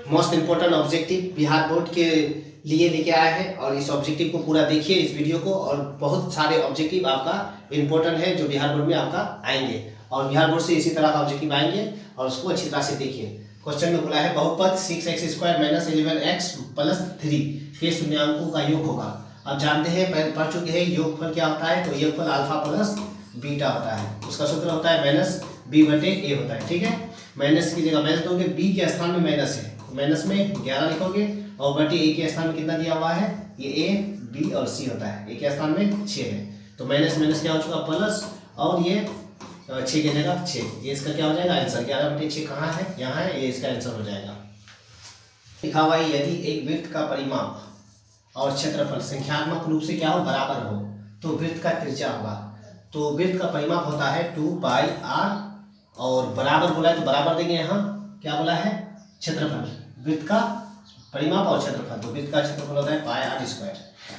Most important objective Bihar board के लिए लेके आया है और इस ऑब्जेक्टिव को पूरा देखिए इस वीडियो को। और बहुत सारे ऑब्जेक्टिव आपका इम्पोर्टेंट है जो बिहार बोर्ड में आपका आएंगे और बिहार बोर्ड से इसी तरह का ऑब्जेक्टिव आएंगे और उसको अच्छी तरह से देखिए। क्वेश्चन में बोला है बहुपद 6x² - 11x + 3 के शून्यांकों का योग होगा। अब जानते हैं, पहले पढ़ चुके हैं योगफल क्या होता है। तो योगफल अल्फा प्लस बीटा होता है, उसका सूत्र होता है -b/a होता है। ठीक है, माइनस की जगह माइनस दोगे, b के स्थान में माइनस है तो माइनस में 11 लिखोगे और बटे a के स्थान में कितना दिया हुआ है, ये a b और c होता है। a के स्थान में 6 है तो माइनस माइनस क्या हो चुका प्लस, और ये 6 की जगह 6, ये इसका क्या हो जाएगा आंसर। 11/6 कहाँ है, यहाँ है, ये इसका आंसर हो जाएगा। लिखा हुआ है यदि एक वृत्त का परिमाप और क्षेत्रफल संख्यात्मक रूप से क्या हो बराबर हो तो वृत्त का त्रिज्या होगा। तो वृत्त का परिमाप होता है 2πr और बराबर बोला है तो बराबर देंगे। यहाँ क्या बोला है क्षेत्रफल, वृत्त का परिमाप और क्षेत्रफल, तो वृत्त का क्षेत्रफल होता है πr²।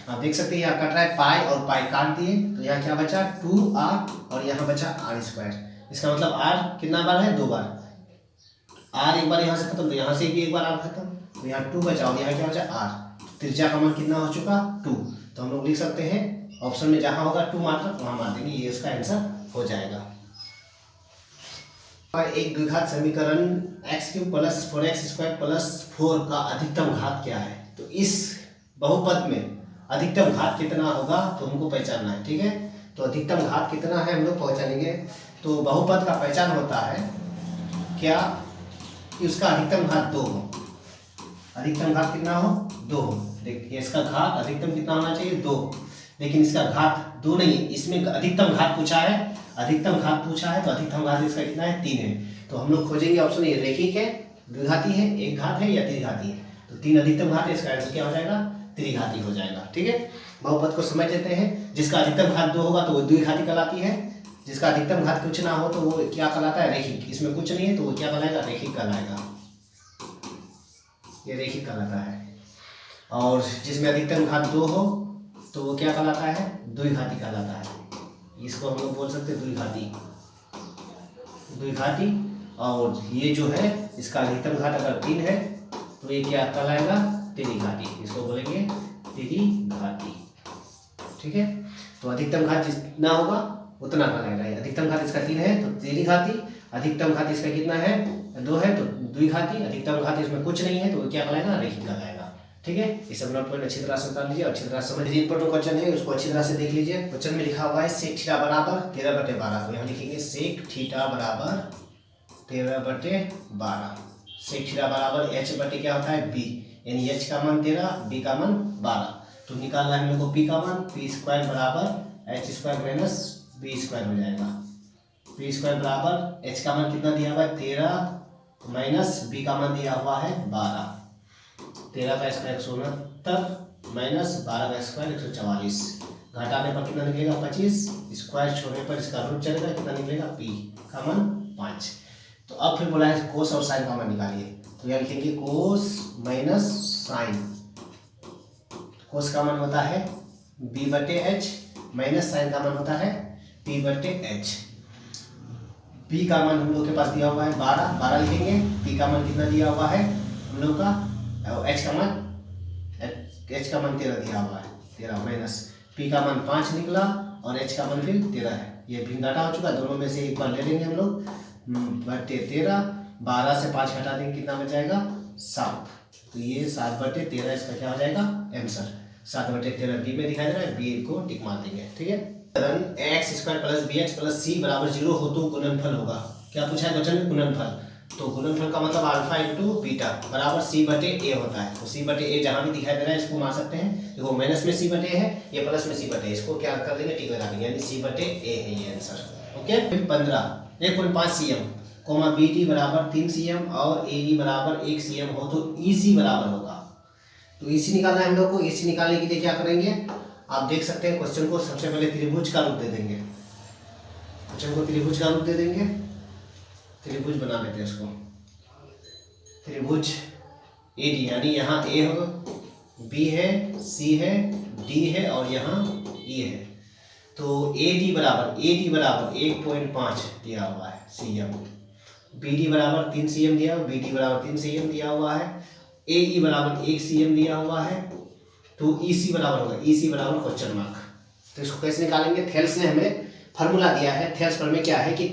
आप देख सकते हैं यहाँ कट रहा है पाई और पाई काट दिए तो यहाँ क्या बचा 2r और यहाँ बचा r²। इसका मतलब r कितना बार है, 2 बार। r एक बार यहाँ से खत्म तो यहाँ से भी एक बार r खत्म, तो यहाँ 2 बचा और यहाँ क्या बचा r। त्रिज्या का मान कितना हो चुका 2, तो हम लोग लिख सकते हैं ऑप्शन में जहाँ होगा 2 मात्रा वहाँ मार देंगे, ये इसका आंसर हो जाएगा। एक द्विघात समीकरण x³ + 4x² + 4 का अधिकतम घात क्या है। तो इस बहुपद में अधिकतम घात कितना होगा तो हमको पहचानना है। ठीक है, तो अधिकतम घात कितना है हम लोग पहचानेंगे। तो बहुपद का पहचान होता है क्या कि उसका अधिकतम घात 2 हो। अधिकतम घात कितना हो 2 हो। देखिए इसका घात अधिकतम कितना होना चाहिए 2, लेकिन इसका घात 2 नहीं है, इसमें अधिकतम घात पूछा है। अधिकतम घात पूछा है तो अधिकतम घात इसका कितना है 3 है। तो हम लोग खोजेंगे ऑप्शन ये रेखिक है, द्विघाती है, एक घात है या त्रिघाती है। तो 3 अधिकतम घात है, इसका आंसर क्या हो जाएगा त्रिघाती हो जाएगा। ठीक है, बहुपद को समझ लेते हैं। जिसका अधिकतम घात 2 होगा तो वो द्विघाती कहलाती है, जिसका अधिकतम घात कुछ ना हो तो वो क्या कहलाता है रेखिक। इसमें कुछ नहीं है तो वो क्या कहलाएगा रेखिक कहलाएगा, ये रेखिक कहलाता है। और जिसमें अधिकतम घात 2 हो तो वो क्या कहलाता है द्विघाती कहलाता है। इसको हम लोग बोल सकते हैं द्विघाती। द्विघाती और ये जो है इसका अधिकतम घात अगर 3 है तो ये क्या कहलाएगा त्रिघाती, इसको बोलेंगे त्रिघाती। ठीक है, तो अधिकतम घात जितना होगा उतना कहलाएगा। अधिकतम घात इसका 3 है तो त्रिघाती, अधिकतम घात इसका कितना है 2 है तो द्विघाती, अधिकतम घात इसमें कुछ नहीं है तो क्या कहलाएगा रेखिक कहलाएगा। ठीक है, इस सब नोट पॉइंट अच्छी तरह से उतार लीजिए और अच्छी तरह से समझिए। इंपॉर्टेंट क्वेश्चन है उसको अच्छी तरह से देख लीजिए। क्वेश्चन में लिखा हुआ है sec θ = 13/12, तो यहाँ लिखेंगे sec θ = 13/12। sec θ बराबर h/, क्या होता है b, यानी h का मान 13, b का मान 12। तो निकालना है हम लोग को p का मान, p² = h² - b² हो जाएगा। p² बराबर h का मान कितना दिया हुआ है 13 माइनस b का मान दिया हुआ है 12। 13 का स्क्वायर 169 माइनस 12 का स्क्वायर 144। घटाने पर कितना निकलेगा 25, स्क्वायर छोड़ने पर इसका रूट चलेगा, कितना निकलेगा p का मान 5। तो अब फिर बोला है कोस और साइन का मान निकालिए, तो यहाँ लिखेंगे कोस माइनस साइन। कोस का मान होता है b/h माइनस साइन का मान होता है p/h। p का मान हम लोग के पास दिया हुआ है 12 लिखेंगे, p का मान कितना दिया हुआ है हम लोग का, h का मान 13 दिया हुआ है 13 माइनस p का मान 5 निकला और h का मान फिर 13 है। ये भिन्न घटा हो चुका, दोनों में से एक बार ले लेंगे हम लोग बटे 13, 12 से 5 घटा देंगे कितना बच जाएगा 7। तो ये 7/13 इसका क्या हो जाएगा आंसर। 7/13 बी में दिखाई दे रहा है, बी को टिक मार देंगे। ठीक है, x² + bx + c = 0 हो तो गुणनफल होगा। क्या पूछा है क्वेश्चन में गुणनफल, तो गुणनफल का मतलब अल्फा × बीटा बराबर c/a होता है। तो c/a जहां भी दिखाई दे रहा है इसको मार सकते हैं। देखो माइनस में c/a है, ये प्लस में c/a, इसको क्या कर देंगे टिक लगा देंगे, यानी c/a है ये answer. Okay, 1.5 cm, BD = 3 cm और AD = 1 cm हो तो EC बराबर होगा। तो EC निकालना है हम लोग को। EC निकालने के लिए क्या करेंगे आप देख सकते हैं, क्वेश्चन को सबसे पहले त्रिभुज का रूप दे देंगे। क्वेश्चन को त्रिभुज का रूप दे देंगे, त्रिभुज बना लेते हैं इसको। त्रिभुज AD, यानी यहाँ A हो, B है, C है, D है और यहाँ E है। तो AD बराबर 1.5 दिया हुआ है cm बी डी बराबर 3 cm दिया हुआ, बी डी बराबर 3 cm दिया हुआ है, ए ई बराबर 1 cm दिया हुआ है, तो ई सी बराबर होगा, ई सी बराबर क्वेश्चन मार्क। तो इसको कैसे निकालेंगे? थेल्स ने हमें फार्मूला दिया है, थेल्स पर में क्या है कि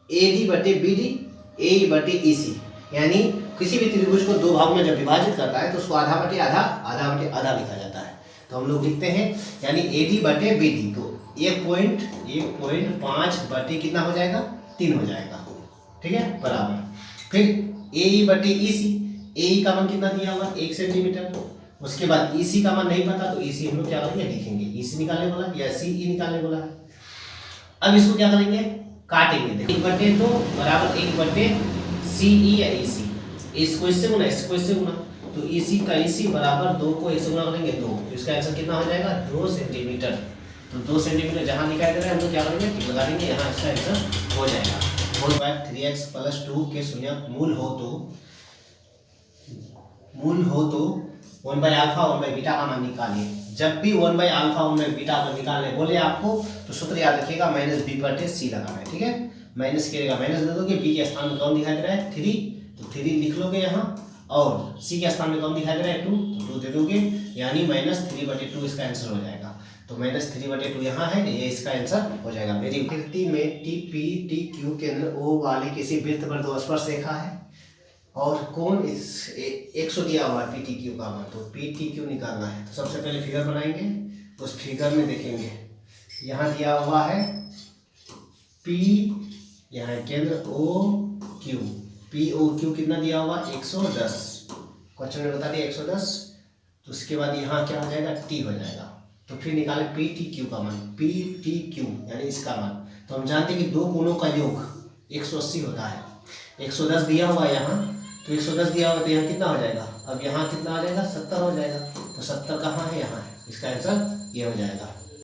ए डी बटे बी डी, ए ई बटे ई सी, यानी किसी भी त्रिभुज को दो भाग में जब विभाजित करता है तो उसको आधा बटे आधा, आधा बटे आधा लिखा जाता है। तो हम लोग लिखते हैं यानी ए डी बटे बी डी, तो 1.5 बटे कितना हो जाएगा? 3 हो जाएगा, ठीक है, बराबर। फिर ए ई बटे ई सी, ए ई का मान कितना दिया हुआ? 1 सेंटीमीटर। उसके बाद ई सी का मान नहीं पता तो ई सी हम लोग क्या करेंगे? लिखेंगे, ई सी निकालने बोला या सी ई निकालने बोला है। अब इसको क्या करेंगे? काटेंगे। देखो 1/2 बराबर 1/सी ई या ई सी, इसको इससे गुना, इसको इससे गुना, तो ई सी का ई सी बराबर 2 को इससे गुना करेंगे 2, तो इसका आंसर कितना हो जाएगा? 2 सेंटीमीटर। तो 2 सेंटीमीटर जहाँ दिखाई दे रहा है हम लोग क्या करेंगे? टिक लगा देंगे, यहाँ इसका आंसर हो जाएगा। 3x + 2 के शून्य मूल हो तो 1/α 1/β का मान निकालिए। जब भी 1/α 1/β का निकालने बोले आपको तो सूत्र याद रखिएगा -b/c लगाना है, ठीक है। माइनस करेगा, माइनस दे दोगे, b के स्थान में कौन दिखाई दे रहा है? 3, तो 3 लिख लोगे यहाँ, और c के स्थान में कौन दिखाई दे रहा है? 2, तो 2 दे दोगे, यानी -3/2 इसका आंसर हो जाएगा। तो -3/2 यहाँ है, ये इसका आंसर हो जाएगा। मेरी कृति में टी पी टी क्यू केंद्र ओ वाले किसी वृत्त पर 2 स्पर्श रेखा है और कौन इस 100 दिया हुआ है पी टी क्यू का मान, तो पी टी क्यू निकालना है। तो सबसे पहले फिगर बनाएंगे, उस फिगर में देखेंगे यहाँ दिया हुआ है पी, यहाँ केंद्र O Q, P O Q कितना दिया हुआ? 110, क्वेश्चन में बता दिया 110। तो उसके बाद यहाँ क्या हो जाएगा? टी हो जाएगा। तो फिर निकाले पी टी क्यू का मान, पी टी क्यू यानी इसका मान। तो हम जानते हैं कि दो कोणों का योग 180 होता है। 110 दिया हुआ है यहाँ, तो 110 दिया हुआ तो यहाँ कितना हो जाएगा? अब यहाँ कितना आ जाएगा? 70 हो जाएगा। तो 70 कहाँ है? यहाँ है, इसका आंसर ये हो जाएगा।